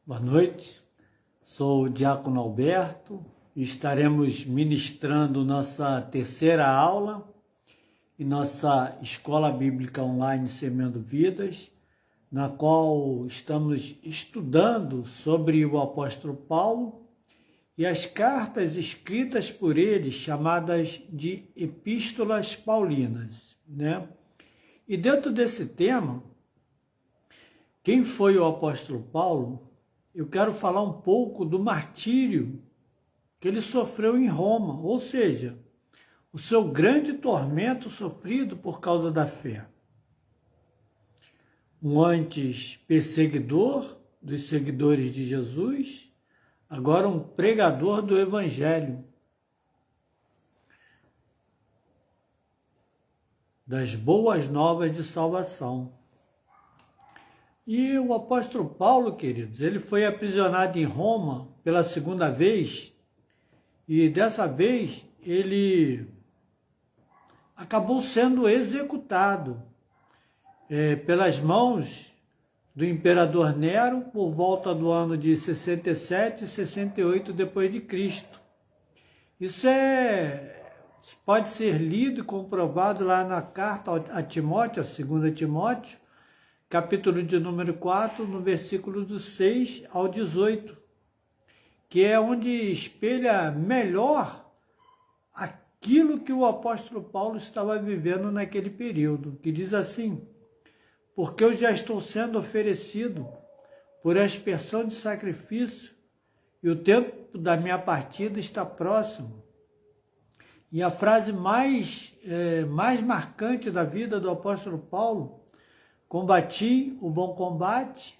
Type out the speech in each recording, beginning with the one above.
Boa noite, sou o Diácono Alberto e estaremos ministrando nossa terceira aula em nossa Escola Bíblica Online Semeando Vidas, na qual estamos estudando sobre o apóstolo Paulo e as cartas escritas por ele, chamadas de Epístolas Paulinas, né? E dentro desse tema, quem foi o apóstolo Paulo? Eu quero falar um pouco do martírio que ele sofreu em Roma, ou seja, o seu grande tormento sofrido por causa da fé. Um antes perseguidor dos seguidores de Jesus, agora um pregador do Evangelho, das boas novas de salvação. E o apóstolo Paulo, queridos, ele foi aprisionado em Roma pela segunda vez, e dessa vez ele acabou sendo executado pelas mãos do imperador Nero por volta do ano de 67 e 68 depois de Cristo. Isso pode ser lido e comprovado lá na carta a Timóteo, a 2 Timóteo, capítulo de número 4, no versículo do 6 ao 18, que é onde espelha melhor aquilo que o apóstolo Paulo estava vivendo naquele período, que diz assim: porque eu já estou sendo oferecido por aspersão de sacrifício, e o tempo da minha partida está próximo. E a frase mais marcante da vida do apóstolo Paulo: combati o bom combate,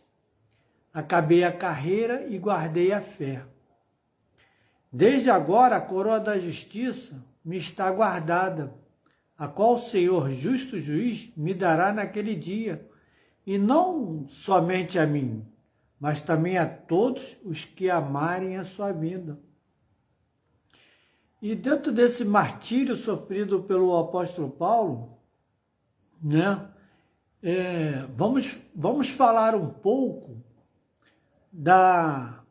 acabei a carreira e guardei a fé. Desde agora a coroa da justiça me está guardada, a qual o Senhor, justo juiz, me dará naquele dia, e não somente a mim, mas também a todos os que amarem a sua vida. E dentro desse martírio sofrido pelo apóstolo Paulo, né, vamos falar um pouco da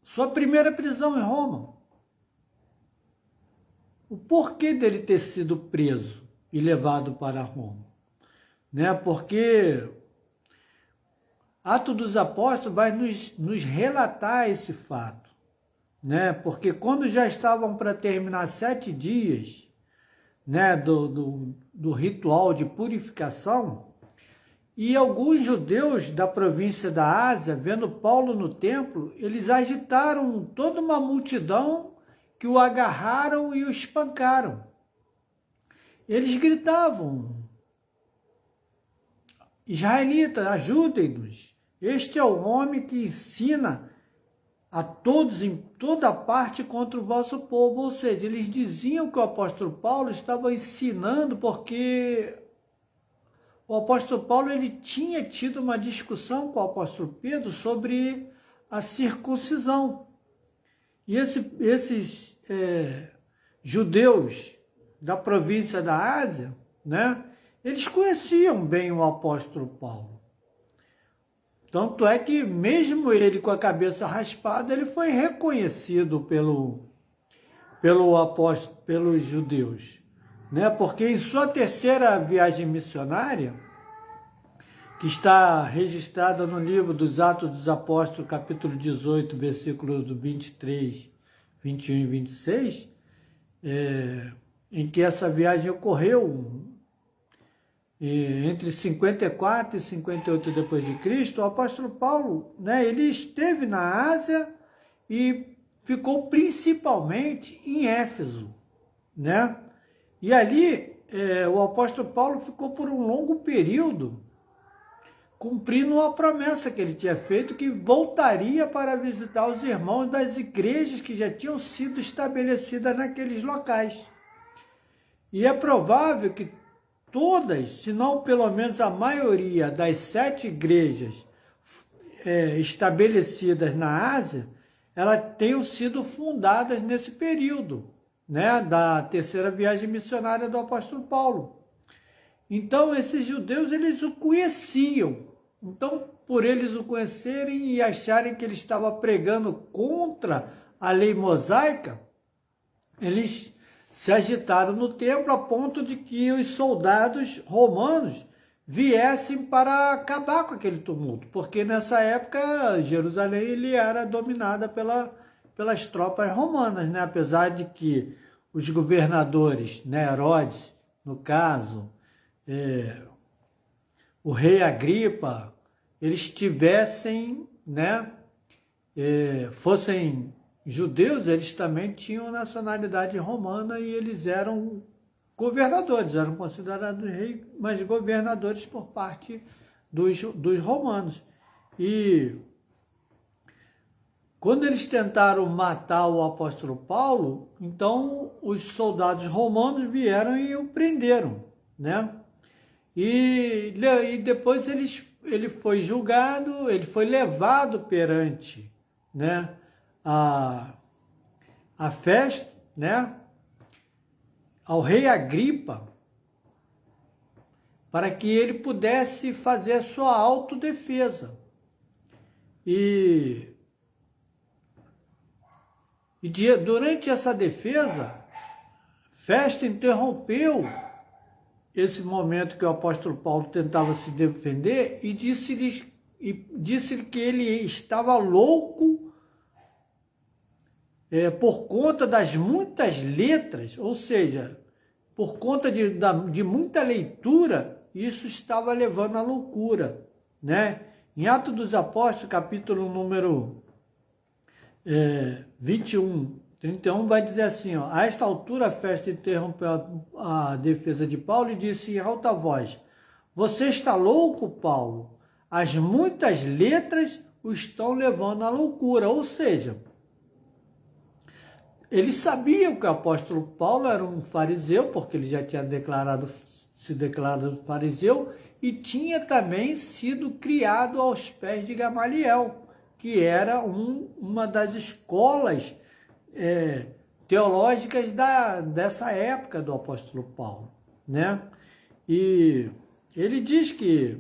sua primeira prisão em Roma. O porquê dele ter sido preso e levado para Roma, né? Porque Atos dos Apóstolos vai nos relatar esse fato, né? Porque quando já estavam para terminar 7 dias, né, do ritual de purificação, e alguns judeus da província da Ásia, vendo Paulo no templo, eles agitaram toda uma multidão que o agarraram e o espancaram. Eles gritavam: israelitas, ajudem-nos. Este é o homem que ensina a todos em toda parte contra o vosso povo. Ou seja, eles diziam que o apóstolo Paulo estava ensinando porque o apóstolo Paulo ele tinha tido uma discussão com o apóstolo Pedro sobre a circuncisão. E esses judeus da província da Ásia, né, eles conheciam bem o apóstolo Paulo. Tanto é que mesmo ele com a cabeça raspada, ele foi reconhecido pelos judeus, né? Porque em sua terceira viagem missionária, que está registrada no livro dos Atos dos Apóstolos, capítulo 18, versículos do 23, 21 e 26, em que essa viagem ocorreu entre 54 e 58 depois de Cristo, o apóstolo Paulo, né, ele esteve na Ásia e ficou principalmente em Éfeso, né? E ali o apóstolo Paulo ficou por um longo período cumprindo uma promessa que ele tinha feito, que voltaria para visitar os irmãos das igrejas que já tinham sido estabelecidas naqueles locais. E é provável que todas, se não pelo menos a maioria das 7 igrejas estabelecidas na Ásia, elas tenham sido fundadas nesse período, né, da terceira viagem missionária do apóstolo Paulo. Então, esses judeus, eles o conheciam. Então, por eles o conhecerem e acharem que ele estava pregando contra a lei mosaica, eles se agitaram no templo a ponto de que os soldados romanos viessem para acabar com aquele tumulto, porque nessa época Jerusalém ele era dominada pelas tropas romanas, né? Apesar de que os governadores, né, Herodes, no caso, o rei Agripa, eles tivessem, né, fossem judeus, eles também tinham nacionalidade romana e eles eram governadores, eram considerados reis, mas governadores por parte dos romanos. E quando eles tentaram matar o apóstolo Paulo, então os soldados romanos vieram e o prenderam, né? E depois ele foi julgado, ele foi levado perante, né, a festa, né, ao rei Agripa, para que ele pudesse fazer a sua autodefesa. E durante essa defesa, Festo interrompeu esse momento que o apóstolo Paulo tentava se defender e disse que ele estava louco por conta das muitas letras, ou seja, por conta de muita leitura, isso estava levando à loucura, né? Em Atos dos Apóstolos, capítulo número 21, 31, vai dizer assim, ó, a esta altura Festo interrompeu a defesa de Paulo e disse em alta voz, você está louco, Paulo? As muitas letras o estão levando à loucura, ou seja, eles sabiam que o apóstolo Paulo era um fariseu, porque ele já tinha se declarado fariseu, e tinha também sido criado aos pés de Gamaliel, que era uma das escolas teológicas dessa época do apóstolo Paulo, né? E ele diz que,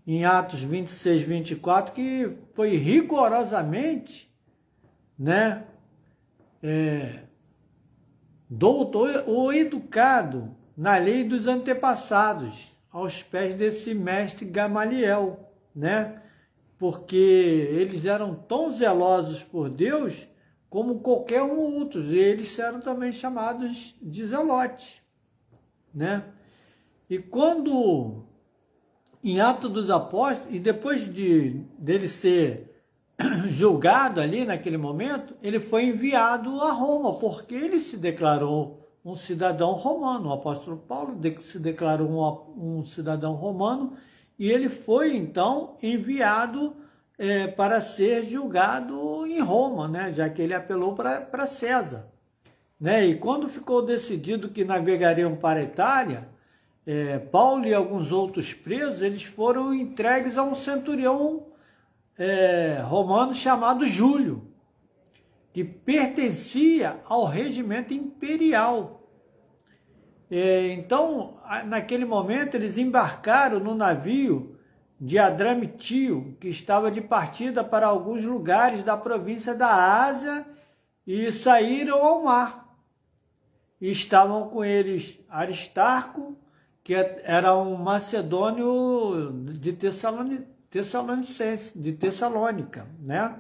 em Atos 26, 24, que foi rigorosamente, né, doutor ou educado na lei dos antepassados, aos pés desse mestre Gamaliel, né? Porque eles eram tão zelosos por Deus como qualquer um outros, e eles eram também chamados de zelotes, né? E quando, em Atos dos Apóstolos, e depois dele ser julgado ali naquele momento, ele foi enviado a Roma, porque ele se declarou um cidadão romano. O apóstolo Paulo se declarou um cidadão romano, e ele foi então enviado para ser julgado em Roma, né? Já que ele apelou para César, né? E quando ficou decidido que navegariam para a Itália, Paulo e alguns outros presos, eles foram entregues a um centurião romano chamado Júlio, que pertencia ao regimento imperial. Então, naquele momento, eles embarcaram no navio de Adramitio, que estava de partida para alguns lugares da província da Ásia, e saíram ao mar. E estavam com eles Aristarco, que era um macedônio de Tessalônica, né?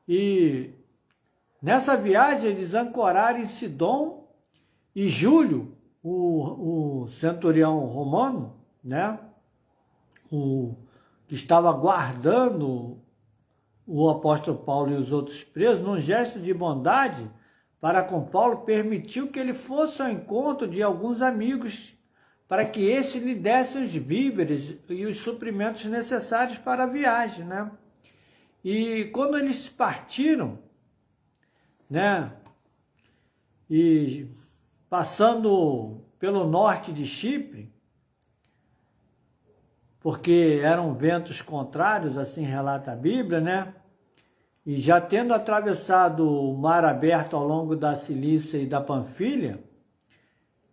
E nessa viagem eles ancoraram em Sidom, e Júlio, o centurião romano, né, que estava guardando o apóstolo Paulo e os outros presos, num gesto de bondade para com Paulo, permitiu que ele fosse ao encontro de alguns amigos para que estes lhe dessem os víveres e os suprimentos necessários para a viagem, né? E quando eles partiram, né, e passando pelo norte de Chipre, porque eram ventos contrários, assim relata a Bíblia, né? E já tendo atravessado o mar aberto ao longo da Cilícia e da Panfilha,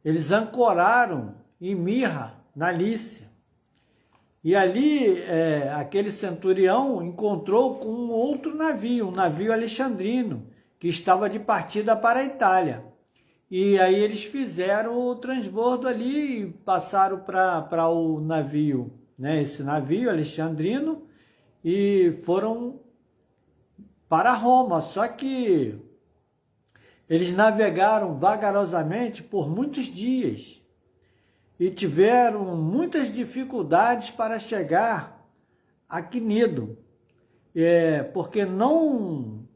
eles ancoraram em Mirra, na Lícia. E ali, aquele centurião encontrou com um outro navio, um navio alexandrino, que estava de partida para a Itália. E aí eles fizeram o transbordo ali e passaram para o navio, né? Esse navio alexandrino, e foram para Roma. Só que eles navegaram vagarosamente por muitos dias e tiveram muitas dificuldades para chegar a Quinido, porque não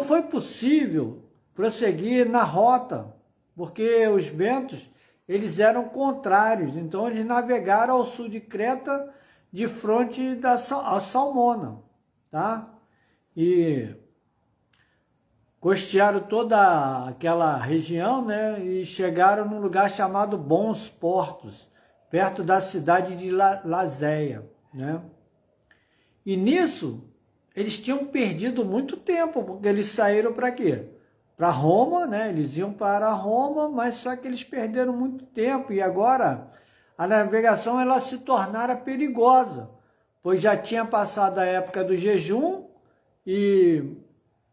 foi possível prosseguir na rota, porque os ventos eles eram contrários. Então eles navegaram ao sul de Creta, de frente a Salmona, tá? E costearam toda aquela região, né? E chegaram num lugar chamado Bons Portos, perto da cidade de Lazéia, né? E nisso eles tinham perdido muito tempo, porque eles saíram para quê? Para Roma, né? Eles iam para Roma, mas só que eles perderam muito tempo e agora a navegação ela se tornara perigosa, pois já tinha passado a época do jejum e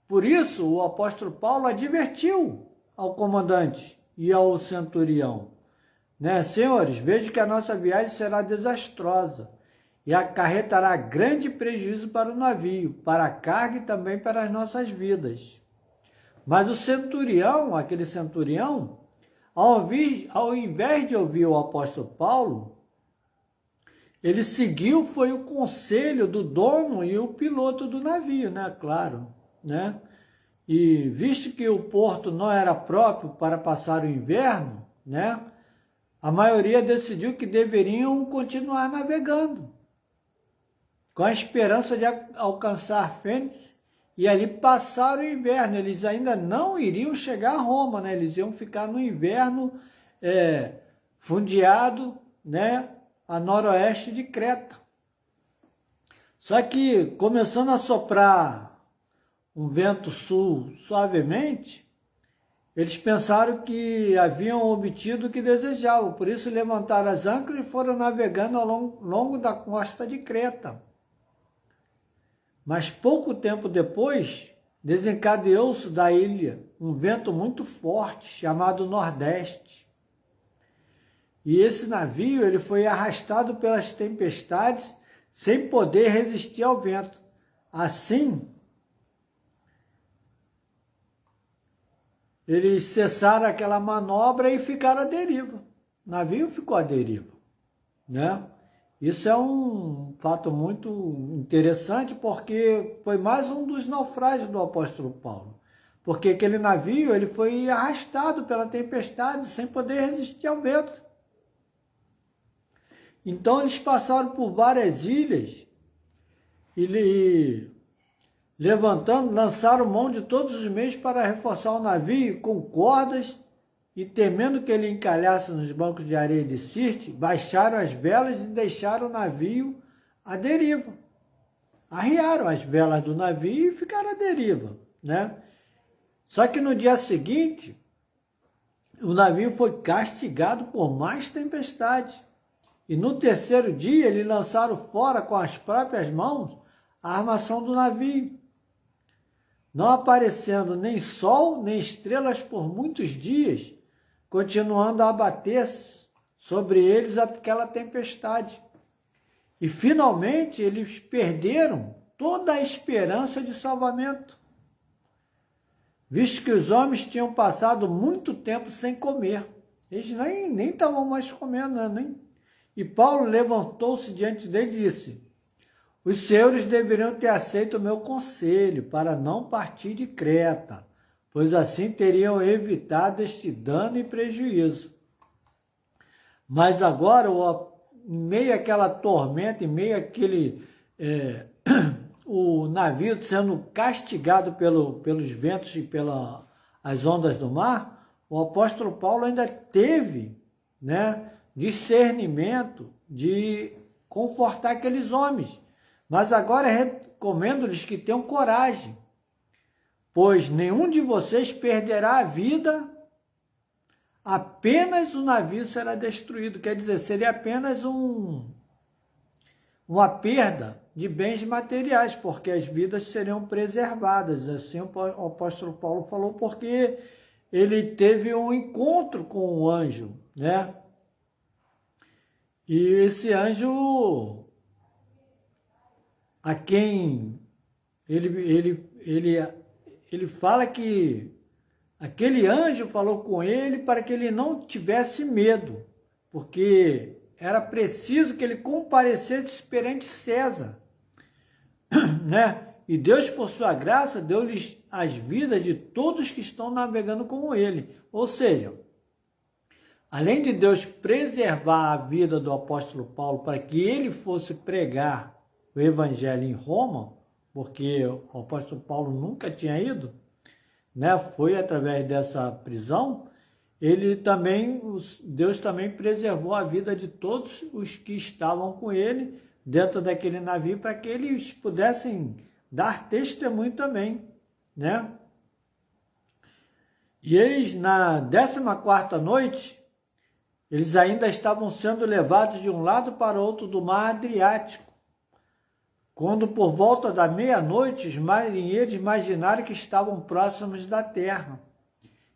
por isso o apóstolo Paulo advertiu ao comandante e ao centurião, né? Senhores, vejo que a nossa viagem será desastrosa e acarretará grande prejuízo para o navio, para a carga e também para as nossas vidas. Mas o centurião, aquele centurião, ao invés de ouvir o apóstolo Paulo, ele seguiu, foi o conselho do dono e o piloto do navio, né? Claro, né? E visto que o porto não era próprio para passar o inverno, né? A maioria decidiu que deveriam continuar navegando, com a esperança de alcançar Fênix e ali passar o inverno. Eles ainda não iriam chegar a Roma, né? Eles iam ficar no inverno fundeado, né? A noroeste de Creta. Só que começando a soprar um vento sul suavemente, eles pensaram que haviam obtido o que desejavam. Por isso levantaram as âncoras e foram navegando ao longo da costa de Creta. Mas pouco tempo depois, desencadeou-se da ilha um vento muito forte, chamado Nordeste. E esse navio ele foi arrastado pelas tempestades, sem poder resistir ao vento. Assim, eles cessaram aquela manobra e ficaram à deriva. O navio ficou à deriva, né? Isso é um fato muito interessante, porque foi mais um dos naufrágios do apóstolo Paulo. Porque aquele navio ele foi arrastado pela tempestade sem poder resistir ao vento. Então eles passaram por várias ilhas e levantando, lançaram mão de todos os meios para reforçar o navio com cordas e, temendo que ele encalhasse nos bancos de areia de Sirte, baixaram as velas e deixaram o navio à deriva. Arriaram as velas do navio e ficaram à deriva, né? Só que no dia seguinte, o navio foi castigado por mais tempestades. E no terceiro dia, eles lançaram fora com as próprias mãos a armação do navio, não aparecendo nem sol nem estrelas por muitos dias, continuando a abater sobre eles aquela tempestade. E finalmente eles perderam toda a esperança de salvamento, visto que os homens tinham passado muito tempo sem comer. Eles nem estavam mais comendo, né? E Paulo levantou-se diante dele e disse: os senhores deveriam ter aceito o meu conselho para não partir de Creta, pois assim teriam evitado este dano e prejuízo. Mas agora, em meio àquela tormenta, em meio àquele o navio sendo castigado pelos ventos e pelas ondas do mar, o apóstolo Paulo ainda teve, né, discernimento de confortar aqueles homens. Mas agora recomendo-lhes que tenham coragem, pois nenhum de vocês perderá a vida, apenas o navio será destruído. Quer dizer, seria apenas um uma perda de bens materiais, porque as vidas seriam preservadas. Assim o apóstolo Paulo falou, porque ele teve um encontro com o anjo, né? E esse anjo, a quem ele fala que aquele anjo falou com ele para que ele não tivesse medo, porque era preciso que ele comparecesse perante César, né? E Deus, por sua graça, deu-lhes as vidas de todos que estão navegando com ele. Ou seja, além de Deus preservar a vida do apóstolo Paulo para que ele fosse pregar o evangelho em Roma, porque o apóstolo Paulo nunca tinha ido, né? Foi através dessa prisão, Deus também preservou a vida de todos os que estavam com ele dentro daquele navio para que eles pudessem dar testemunho também, né? E eles, na 14ª noite, eles ainda estavam sendo levados de um lado para o outro do mar Adriático, quando por volta da meia-noite os marinheiros imaginaram que estavam próximos da terra.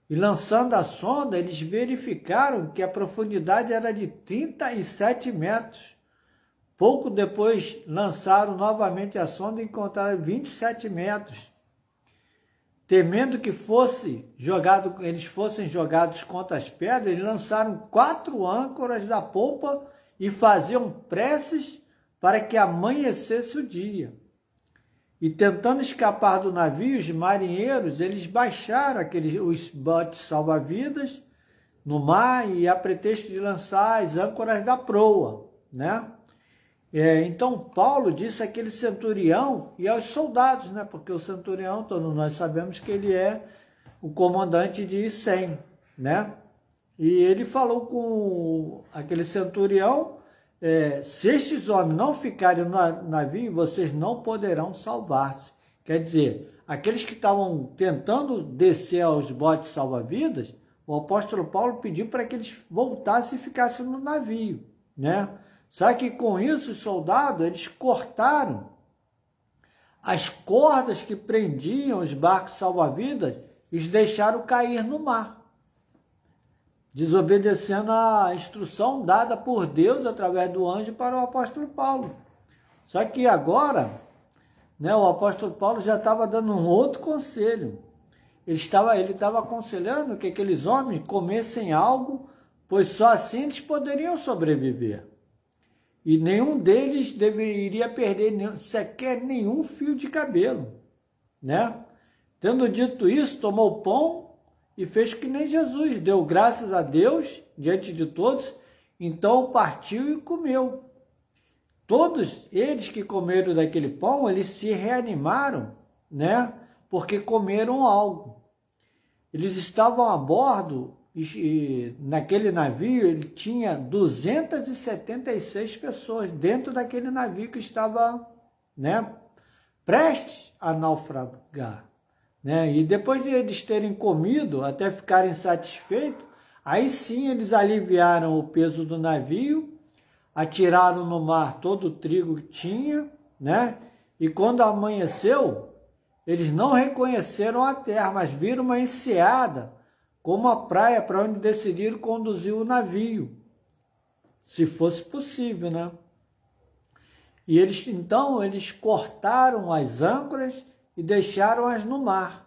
E lançando a sonda, eles verificaram que a profundidade era de 37 metros. Pouco depois, lançaram novamente a sonda e encontraram 27 metros. Temendo que eles fossem jogados contra as pedras, eles lançaram 4 âncoras da polpa e faziam preces para que amanhecesse o dia. E tentando escapar do navio, os marinheiros, eles baixaram os botes salva-vidas no mar e a pretexto de lançar as âncoras da proa, né? Então Paulo disse àquele centurião e aos soldados, né? Porque o centurião, todos nós sabemos que ele é o comandante de 100, né? E ele falou com aquele centurião, se estes homens não ficarem no navio, vocês não poderão salvar-se. Quer dizer, aqueles que estavam tentando descer aos botes salva-vidas, o apóstolo Paulo pediu para que eles voltassem e ficassem no navio, né? Só que com isso os soldados, eles cortaram as cordas que prendiam os barcos salva-vidas e os deixaram cair no mar, desobedecendo a instrução dada por Deus através do anjo para o apóstolo Paulo. Só que agora, né, o apóstolo Paulo já estava dando um outro conselho. Ele estava aconselhando que aqueles homens comessem algo, pois só assim eles poderiam sobreviver. E nenhum deles iria perder sequer nenhum fio de cabelo, né? Tendo dito isso, tomou pão e fez que nem Jesus, deu graças a Deus diante de todos, então partiu e comeu. Todos eles que comeram daquele pão, eles se reanimaram, né? Porque comeram algo. Eles estavam a bordo, e naquele navio ele tinha 276 pessoas dentro daquele navio que estava, né, prestes a naufragar, né? E depois de eles terem comido até ficarem satisfeitos, aí sim eles aliviaram o peso do navio, atiraram no mar todo o trigo que tinha, né? E quando amanheceu, eles não reconheceram a terra, mas viram uma enseada como a praia para onde decidiram conduzir o navio, se fosse possível, né? E então eles cortaram as âncoras e deixaram-as no mar,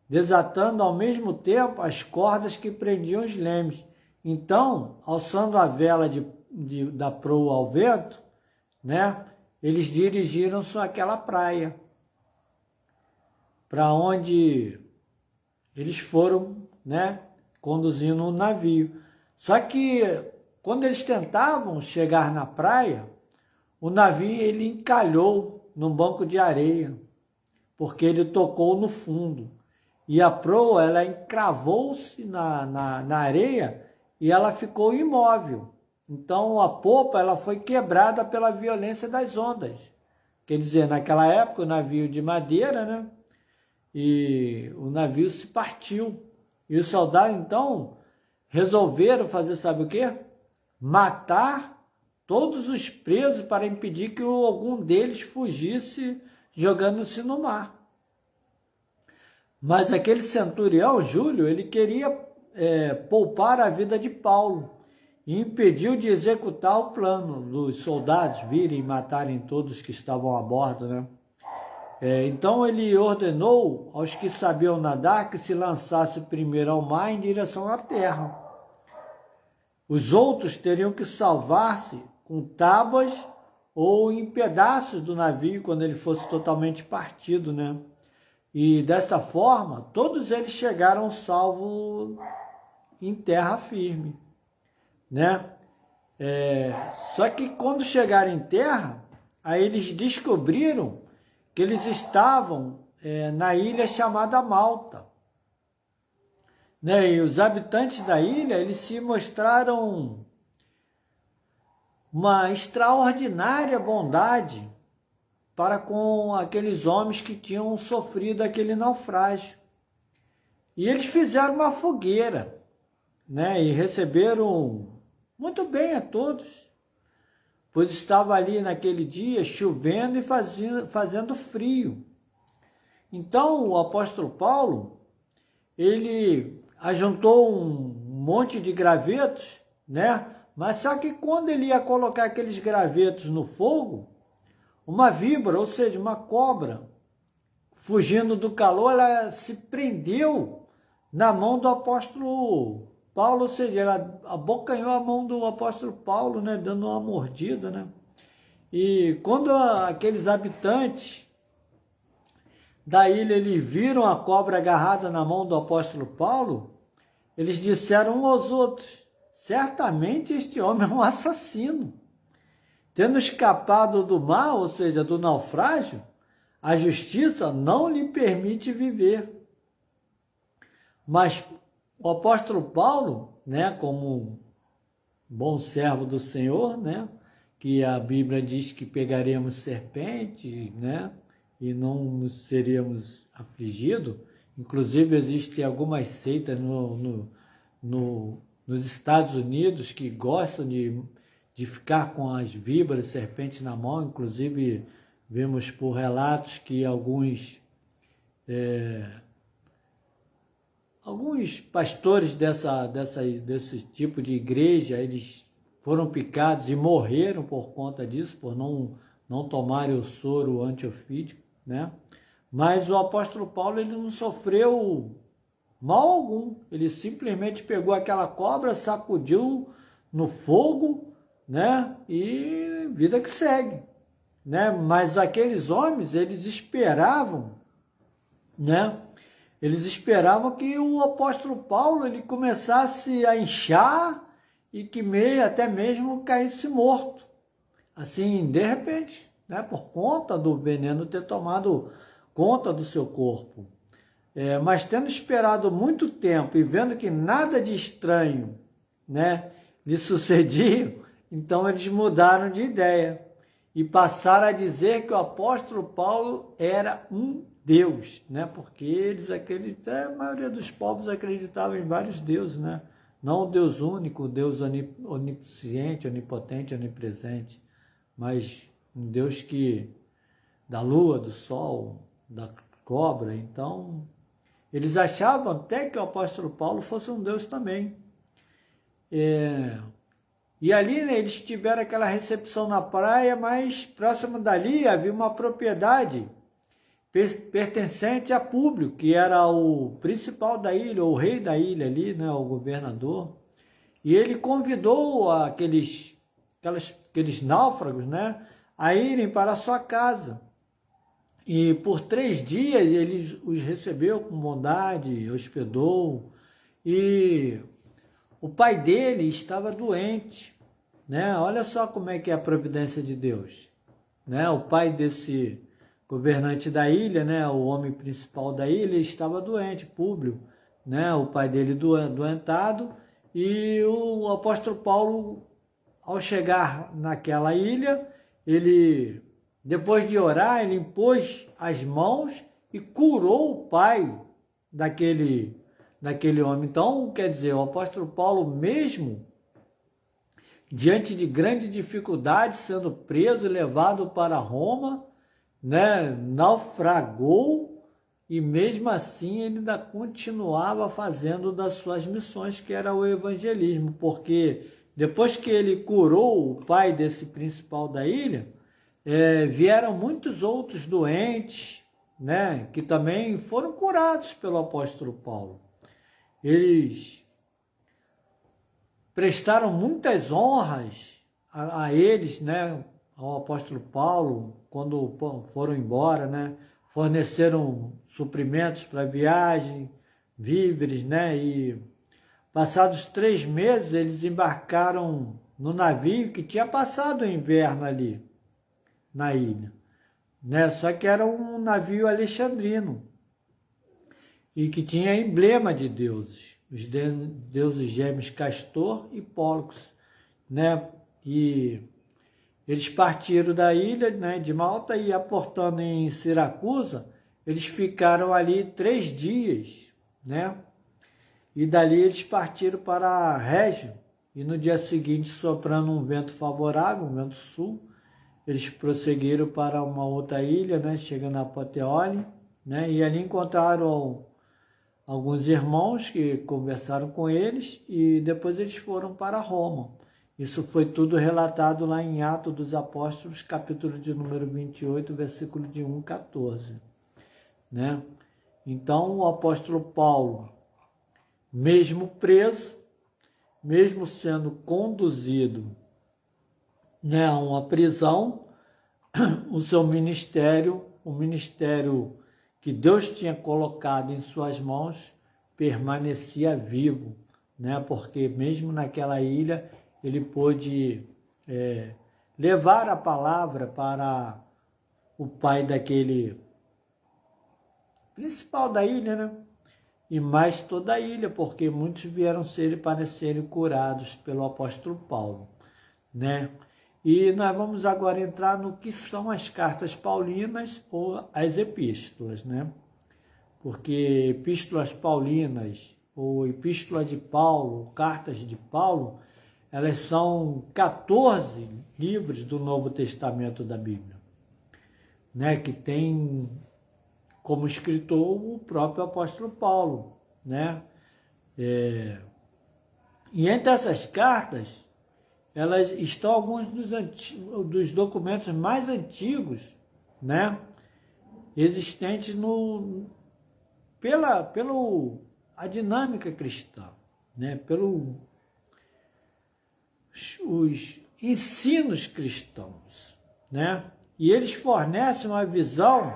desatando ao mesmo tempo as cordas que prendiam os lemes. Então, alçando a vela da proa ao vento, né, eles dirigiram-se àquela praia, para onde eles foram, né, conduzindo um navio. Só que quando eles tentavam chegar na praia, o navio ele encalhou num banco de areia, porque ele tocou no fundo. E a proa ela encravou-se na areia e ela ficou imóvel. Então a popa ela foi quebrada pela violência das ondas. Quer dizer, naquela época o navio de madeira, né? E o navio se partiu. E os soldados, então, resolveram fazer, sabe o quê? Matar todos os presos para impedir que algum deles fugisse jogando-se no mar. Mas aquele centurião, Júlio, ele queria poupar a vida de Paulo e impediu de executar o plano dos soldados virem e matarem todos que estavam a bordo, né? Então ele ordenou aos que sabiam nadar que se lançasse primeiro ao mar em direção à terra. Os outros teriam que salvar-se com tábuas ou em pedaços do navio quando ele fosse totalmente partido, né? E desta forma, todos eles chegaram salvos em terra firme, né? Só que quando chegaram em terra, aí eles descobriram que eles estavam na ilha chamada Malta, né? E os habitantes da ilha, eles se mostraram uma extraordinária bondade para com aqueles homens que tinham sofrido aquele naufrágio. E eles fizeram uma fogueira, né? E receberam muito bem a todos, pois estava ali naquele dia chovendo e fazendo frio. Então o apóstolo Paulo, ele ajuntou um monte de gravetos, né? Mas só que quando ele ia colocar aqueles gravetos no fogo, uma víbora, ou seja, uma cobra, fugindo do calor, ela se prendeu na mão do apóstolo Paulo, ou seja, ela abocanhou a mão do apóstolo Paulo, né, dando uma mordida, né? E quando aqueles habitantes da ilha eles viram a cobra agarrada na mão do apóstolo Paulo, eles disseram uns aos outros: certamente este homem é um assassino. Tendo escapado do mar, ou seja, do naufrágio, a justiça não lhe permite viver. Mas o apóstolo Paulo, né, como bom servo do Senhor, né, que a Bíblia diz que pegaremos serpente, né, e não nos seríamos afligidos. Inclusive, existem algumas seitas nos Estados Unidos que gostam de ficar com as víboras, serpentes na mão. Inclusive, vemos por relatos que alguns pastores desse tipo de igreja, eles foram picados e morreram por conta disso, por não tomarem o soro antiofídico, né? Mas o apóstolo Paulo, ele não sofreu mal algum. Ele simplesmente pegou aquela cobra, sacudiu no fogo, né? E vida que segue, né? Mas aqueles homens, eles esperavam, né? Eles esperavam que o apóstolo Paulo ele começasse a inchar e que até mesmo caísse morto, assim, de repente, né? Por conta do veneno ter tomado conta do seu corpo. Mas tendo esperado muito tempo e vendo que nada de estranho, né, lhe sucedia, então eles mudaram de ideia e passaram a dizer que o apóstolo Paulo era um Deus, né? Porque eles acreditavam, a maioria dos povos acreditava em vários deuses, né? Não o Deus único, o Deus onisciente, onipotente, onipresente, mas um Deus que da lua, do sol, da cobra. Então eles achavam até que o apóstolo Paulo fosse um Deus também. E ali, né, eles tiveram aquela recepção na praia, mas próximo dali havia uma propriedade pertencente a Públio, que era o principal da ilha, o rei da ilha ali, né, o governador. E ele convidou aqueles náufragos, né, a irem para a sua casa. E por 3 dias ele os recebeu com bondade, hospedou. E o pai dele estava doente, né? Olha só como é que é a providência de Deus, né? O pai desse governante da ilha, né? O homem principal da ilha estava doente, Públio, né? O pai dele doentado. E o apóstolo Paulo, ao chegar naquela ilha, ele, depois de orar, ele impôs as mãos e curou o pai daquele homem. Então, quer dizer, o apóstolo Paulo, mesmo diante de grande dificuldade, sendo preso e levado para Roma, né, naufragou, e mesmo assim ele ainda continuava fazendo das suas missões, que era o evangelismo, porque depois que ele curou o pai desse principal da ilha, vieram muitos outros doentes, né, que também foram curados pelo apóstolo Paulo. Eles prestaram muitas honras a eles, né, ao apóstolo Paulo, quando foram embora, né, forneceram suprimentos para a viagem, víveres, né, e passados 3 meses eles embarcaram no navio que tinha passado o inverno ali na ilha, né, só que era um navio alexandrino e que tinha emblema de deuses, os deuses gêmeos Castor e Pólux, né, e eles partiram da ilha, né, de Malta, e aportando em Siracusa, eles ficaram ali 3 dias, né? E dali eles partiram para Régio, e no dia seguinte, soprando um vento favorável, um vento sul, eles prosseguiram para uma outra ilha, né, chegando a Puteoli, né, e ali encontraram alguns irmãos que conversaram com eles, e depois eles foram para Roma. Isso foi tudo relatado lá em Atos dos Apóstolos, capítulo de número 28, versículo de 1 a 14. Né? Então, o apóstolo Paulo, mesmo preso, mesmo sendo conduzido, né, a uma prisão, o seu ministério, o ministério que Deus tinha colocado em suas mãos, permanecia vivo, né? Porque mesmo naquela ilha, ele pôde levar a palavra para o pai daquele principal da ilha, né? E mais toda a ilha, porque muitos vieram para serem curados pelo apóstolo Paulo, né? E nós vamos agora entrar no que são as cartas paulinas ou as epístolas, né? Porque epístolas paulinas ou epístola de Paulo, cartas de Paulo, elas são 14 livros do Novo Testamento da Bíblia, né, que tem como escritor o próprio apóstolo Paulo, né? E entre essas cartas, elas estão alguns dos documentos mais antigos, né, existentes pela dinâmica cristã, né, os ensinos cristãos, né? E eles fornecem uma visão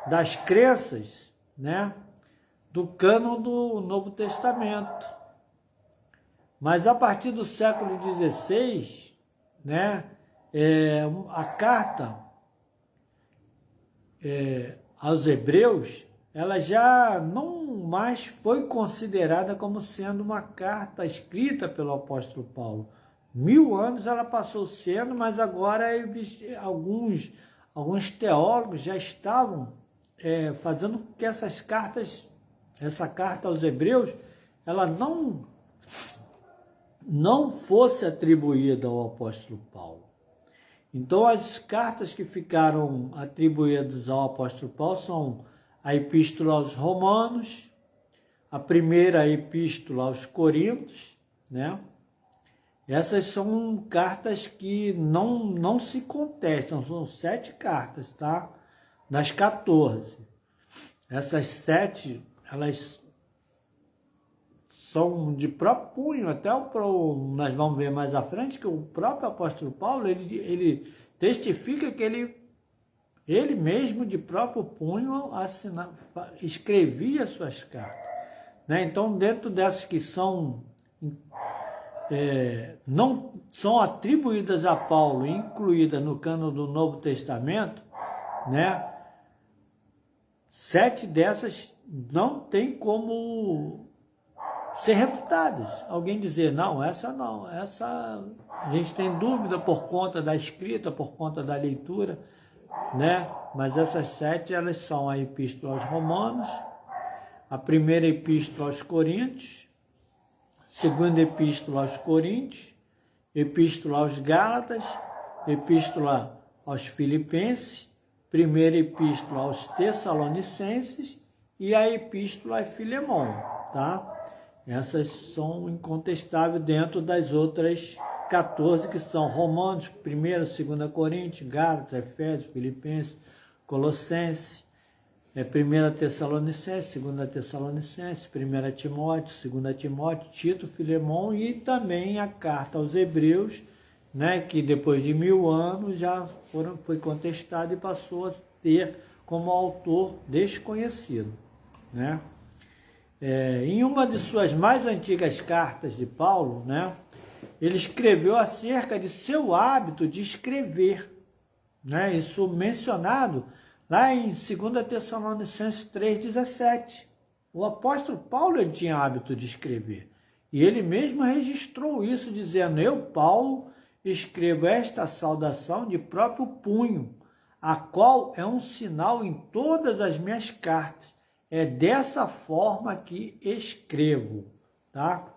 das crenças, né, do cânon do Novo Testamento. Mas a partir do século XVI, né, a carta aos Hebreus, ela já não mais foi considerada como sendo uma carta escrita pelo apóstolo Paulo. 1000 anos ela passou sendo, mas agora alguns teólogos já estavam fazendo com que essa carta aos Hebreus, ela não fosse atribuída ao apóstolo Paulo. Então, as cartas que ficaram atribuídas ao apóstolo Paulo são a Epístola aos Romanos, a primeira Epístola aos Coríntios, né? Essas são cartas que não se contestam, são 7 cartas, tá? Das 14. Essas 7, elas são de próprio punho, até nós vamos ver mais à frente que o próprio apóstolo Paulo, ele testifica que ele mesmo de próprio punho escrevia suas cartas, né? Então, dentro dessas que não são atribuídas a Paulo, incluídas no cânon do Novo Testamento, né? 7 dessas não tem como ser refutadas. Alguém dizer, não, essa a gente tem dúvida por conta da escrita, por conta da leitura, né? Mas essas 7, elas são a Epístola aos Romanos, a primeira Epístola aos Coríntios, segunda Epístola aos Coríntios Epístola aos Gálatas, Epístola aos Filipenses, Primeira Epístola aos Tessalonicenses e a Epístola a Filemão, tá? Essas são incontestáveis dentro das outras 14 que são Romanos, 1ª, 2ª Coríntios, Gálatas, Efésios, Filipenses, Colossenses, 1ª Tessalonicenses, 2ª Tessalonicenses, 1ª Timóteo, 2ª Timóteo, Tito, Filemão e também a carta aos Hebreus, né, que depois de 1000 anos já foi contestado e passou a ter como autor desconhecido, né? Em uma de suas mais antigas cartas de Paulo, né, ele escreveu acerca de seu hábito de escrever, né, isso mencionado lá em 2ª Tessalonicenses 3,17. O apóstolo Paulo ele tinha hábito de escrever, e ele mesmo registrou isso, dizendo: eu, Paulo, escrevo esta saudação de próprio punho, a qual é um sinal em todas as minhas cartas. É dessa forma que escrevo, tá?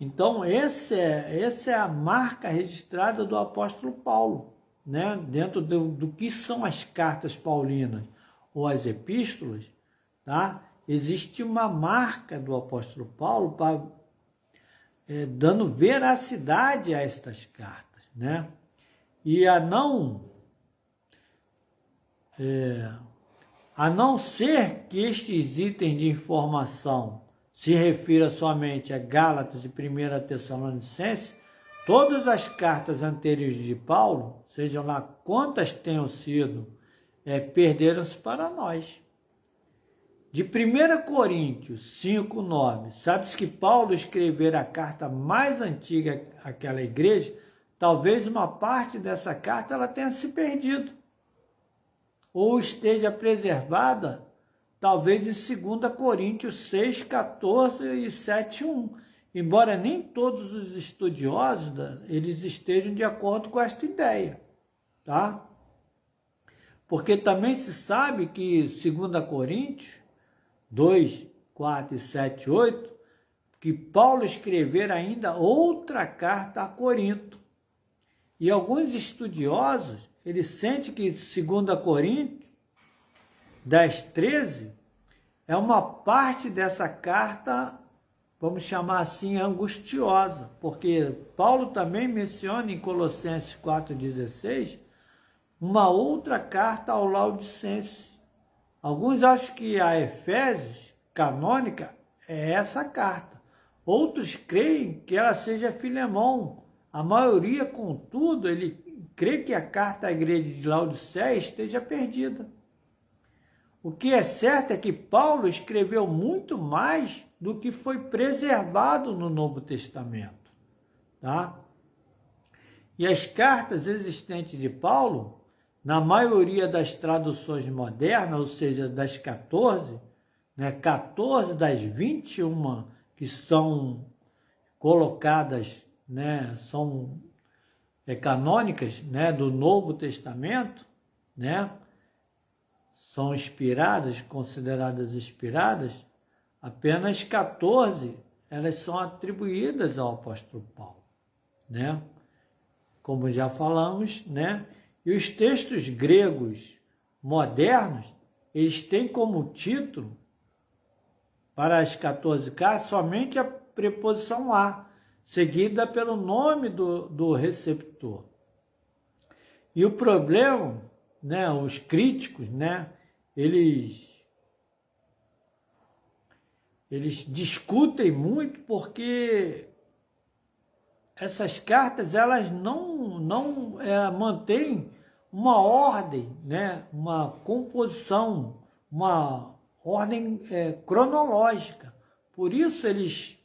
Então, essa é a marca registrada do apóstolo Paulo, né? Dentro do que são as cartas paulinas ou as epístolas, tá? Existe uma marca do apóstolo Paulo dando veracidade a estas cartas, né? E a não ser que estes itens de informação se refira somente a Gálatas e 1ª Tessalonicenses, todas as cartas anteriores de Paulo, sejam lá quantas tenham sido, perderam-se para nós. De 1 Coríntios 5:9, sabes que Paulo escrevera a carta mais antiga àquela igreja? Talvez uma parte dessa carta ela tenha se perdido, ou esteja preservada, talvez em 2 Coríntios 6:14 e 7:1, embora nem todos os estudiosos eles estejam de acordo com esta ideia, tá? Porque também se sabe que 2 Coríntios 2, 4 e 7, 8, que Paulo escrevera ainda outra carta a Corinto. E alguns estudiosos, eles sentem que 2 Coríntios 10, 13, é uma parte dessa carta, vamos chamar assim, angustiosa, porque Paulo também menciona em Colossenses 4,16, uma outra carta ao Laodicense. Alguns acham que a Efésios, canônica, é essa carta. Outros creem que ela seja Filemão. A maioria, contudo, ele crê que a carta à igreja de Laodiceia esteja perdida. O que é certo é que Paulo escreveu muito mais do que foi preservado no Novo Testamento, tá? E as cartas existentes de Paulo, na maioria das traduções modernas, ou seja, das 14, né, 14 das 21 que são colocadas, né, são canônicas, né, do Novo Testamento, né, são inspiradas, consideradas inspiradas, apenas 14 elas são atribuídas ao apóstolo Paulo, né? Como já falamos, né? E os textos gregos modernos, eles têm como título, para as 14 cartas, somente a preposição a, seguida pelo nome do receptor. E o problema, né, os críticos, né, eles discutem muito porque essas cartas elas não mantêm uma ordem, né, uma composição, uma ordem cronológica. Por isso eles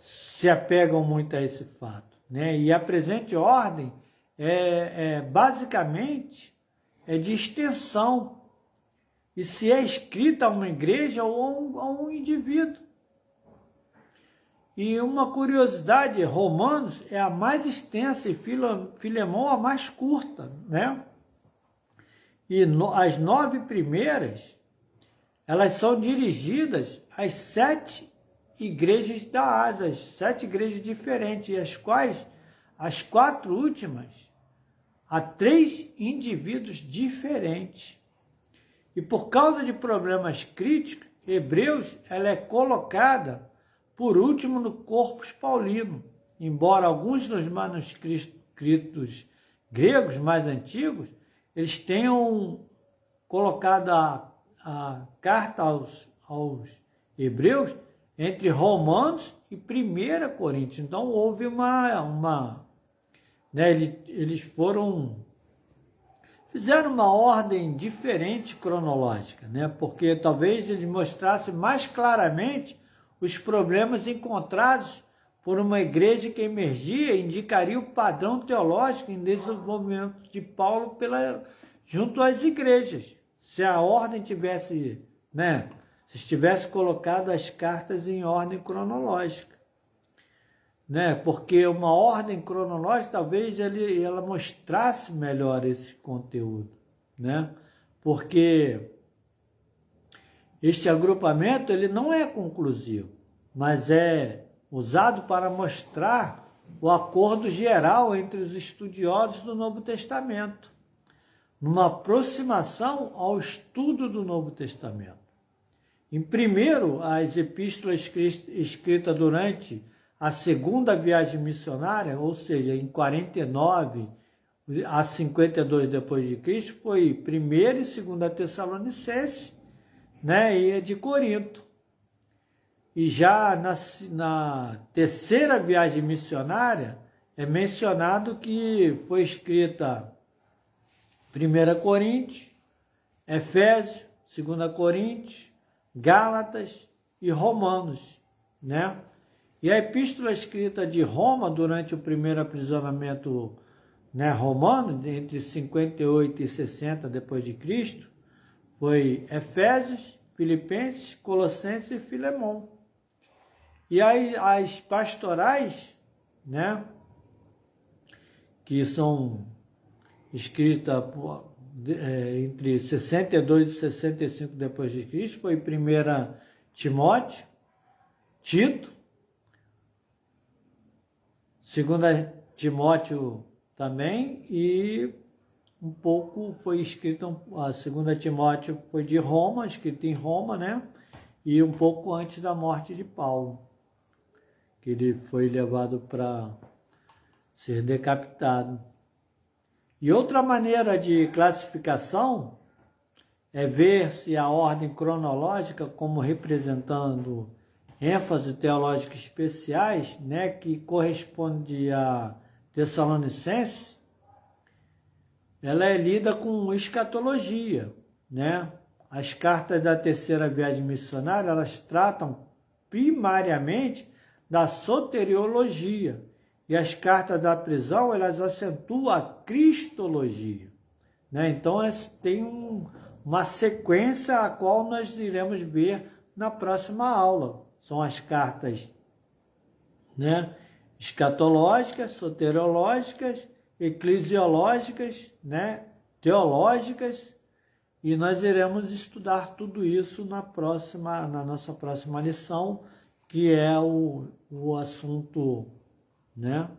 se apegam muito a esse fato, né? E a presente ordem basicamente de extensão, e se é escrita a uma igreja ou a um indivíduo. E uma curiosidade, Romanos é a mais extensa e Filemão a mais curta, né? E as 9 primeiras, elas são dirigidas às 7 igrejas da Ásia, as 7 igrejas diferentes, e as quais, as 4 últimas, há 3 indivíduos diferentes. E por causa de problemas críticos, Hebreus ela é colocada por último no Corpus Paulino, embora alguns dos manuscritos gregos mais antigos, eles tenham colocado a carta aos Hebreus entre Romanos e 1 Coríntios. Então houve né, eles fizeram uma ordem diferente cronológica, né? Porque talvez eles mostrassem mais claramente os problemas encontrados por uma igreja que emergia e indicaria o padrão teológico em desenvolvimento de Paulo junto às igrejas. Se a ordem tivesse, né? Se estivesse colocado as cartas em ordem cronológica, né? Porque uma ordem cronológica talvez ela mostrasse melhor esse conteúdo, né? Porque este agrupamento ele não é conclusivo, mas é usado para mostrar o acordo geral entre os estudiosos do Novo Testamento, numa aproximação ao estudo do Novo Testamento. Em primeiro, as epístolas escritas durante a segunda viagem missionária, ou seja, em 49 a 52 depois de Cristo, foi 1ª e 2ª Tessalonicenses, né, e de Corinto. E já na terceira viagem missionária é mencionado que foi escrita 1 Coríntios, Efésios, 2 Coríntios, Gálatas e Romanos, né? E a epístola escrita de Roma durante o primeiro aprisionamento, né, romano, entre 58 e 60 depois de Cristo, foi Efésios, Filipenses, Colossenses e Filemão. E as pastorais, né, que são escritas entre 62 e 65 depois de Cristo, foi 1 Timóteo, Tito, 2 Timóteo também, e um pouco foi escrito, a 2 Timóteo foi de Roma, escrito em Roma, né? E um pouco antes da morte de Paulo, que ele foi levado para ser decapitado. E outra maneira de classificação é ver se a ordem cronológica como representando ênfase teológica especiais, né, que corresponde a Tessalonicenses, ela é lida com escatologia, né? As cartas da terceira viagem missionária, elas tratam primariamente da soteriologia, e as cartas da prisão, elas acentuam a cristologia, né? Então, tem uma sequência a qual nós iremos ver na próxima aula. São as cartas, né, escatológicas, soteriológicas, eclesiológicas, né, teológicas, e nós iremos estudar tudo isso na nossa próxima lição, que é o assunto, né,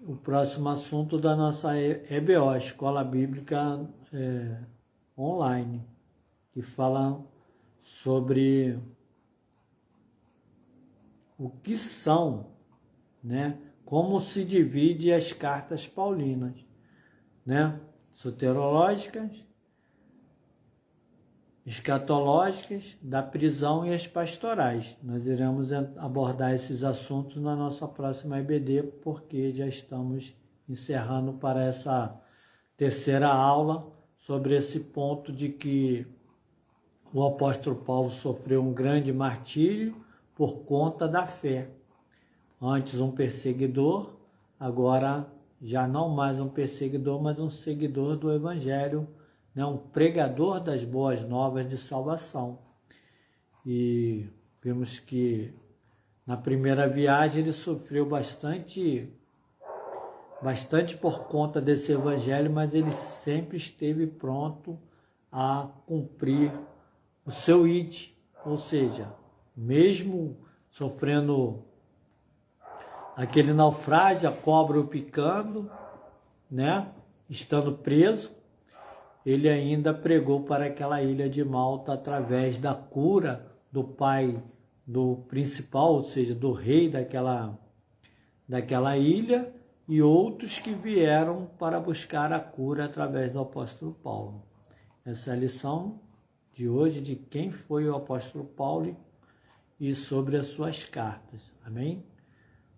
o próximo assunto da nossa EBO, Escola Bíblica Online, que fala sobre o que são, né, como se divide as cartas paulinas, né, soterológicas, escatológicas, da prisão e as pastorais. Nós iremos abordar esses assuntos na nossa próxima EBD, porque já estamos encerrando para essa terceira aula sobre esse ponto de que o apóstolo Paulo sofreu um grande martírio por conta da fé. Antes um perseguidor, agora já não mais um perseguidor, mas um seguidor do Evangelho, né? Um pregador das boas novas de salvação. E vimos que na primeira viagem ele sofreu bastante por conta desse Evangelho, mas ele sempre esteve pronto a cumprir o seu id, ou seja, mesmo sofrendo aquele naufrágio, a cobra o picando, né, estando preso, ele ainda pregou para aquela ilha de Malta através da cura do pai do principal, ou seja, do rei daquela ilha, e outros que vieram para buscar a cura através do apóstolo Paulo. Essa é a lição de hoje de quem foi o apóstolo Paulo e sobre as suas cartas. Amém?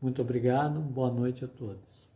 Muito obrigado, boa noite a todos.